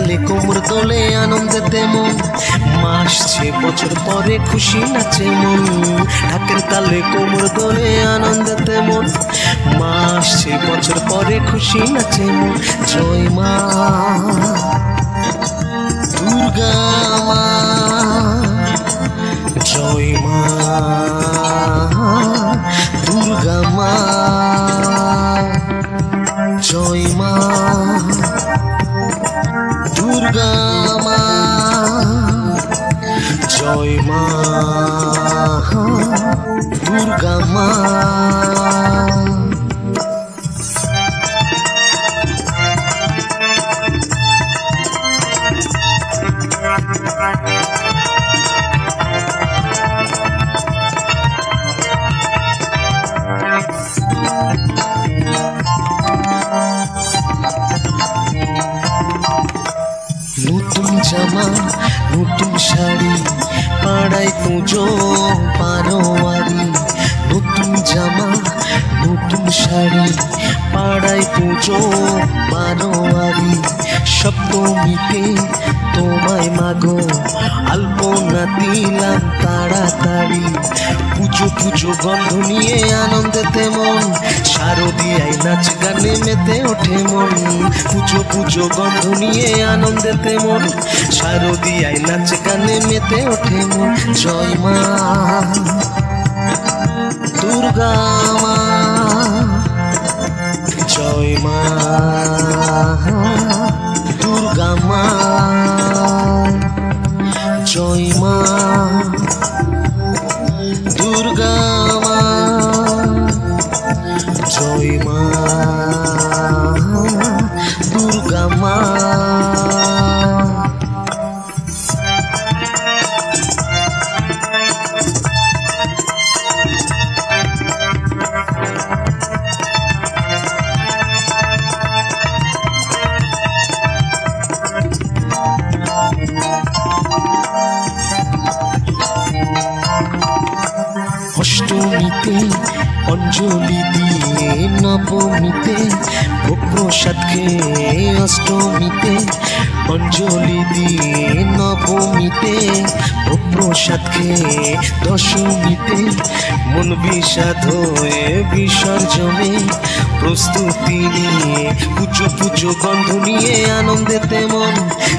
তালে কোমর দোলে আনন্দেতে মন, মা আসছে বছর পরে খুশি নাচে মন। ঢাকের তালে কোমর দোলে আনন্দেতে মন, মা আসছে বছর পরে খুশি নাচে মন। জয় মা দুর্গা মা, জয় মা দুর্গা মা, জয় মা দুর্গা মা, জয় মা দুর্গা মা। নতুন জামা নতুন শাড়ি পাড়ায় পুজো পারোয়ারি, নতুন জামা নতুন শাড়ি পাড়ায় পুজো পারোয়ারি। সপ্তমীতে তোমায় মাগো আলপনা দিলাম তাড়াতাড়ি, পুজো পুজো গন্ধ নিয়ে আনন্দেতে মন, শারদিয়ায় নাচ গানে মেতে ওঠে মন। পুজো পুজো গন্ধ নিয়ে আনন্দেতে মন, শারদিয়ায় নাচ গানে মেতে ওঠে মন। জয় মা দুর্গা মা, জয় মা দুর্গা মা, জয় মা দুর্গা মা, জয় মা দুর্গা মা। অষ্টমীতে অঞ্জলি দিয়ে নবমীতে ভোগ প্রসাদ খেয়ে, অষ্টমীতে অঞ্জলি দিয়ে নবমীতে ভোগ প্রসাদ খেয়ে, দশমীতে মন বিষাদ হয়ে বিসর্জনে প্রস্তুতি নিয়ে, পুজো পুজো গন্ধ নিয়ে আনন্দেতে মন,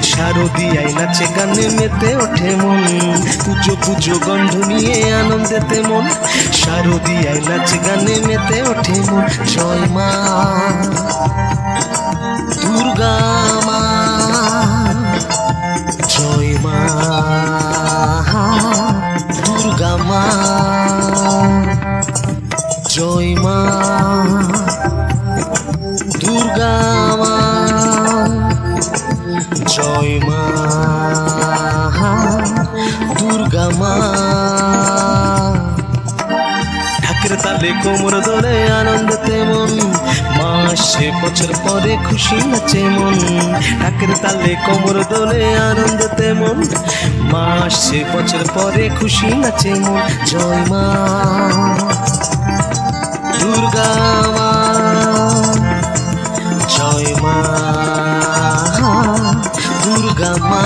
শারদিয়ায় নাচে গানে মেতে ওঠে মন। পুজো পুজো গন্ধ নিয়ে আনন্দেতে মন, শারদিয়ায় নাচ গানে মেতে ওঠে মন। জয় মা দুর্গা মা, জয় মা দুর্গা মা, জয় মা দুর্গা মা, জয় মা দুর্গা মা। ঢাকের তালে কোমর দোলে আনন্দেতে মন, মা আসছে বছর পরে খুশি নাচে মন। ঢাকের তালে কোমর দোলে আনন্দেতে মন, মা আসছে বছর পরে খুশি নাচে মন। জয় মা দুর্গা মা, জয় মা দুর্গা মা।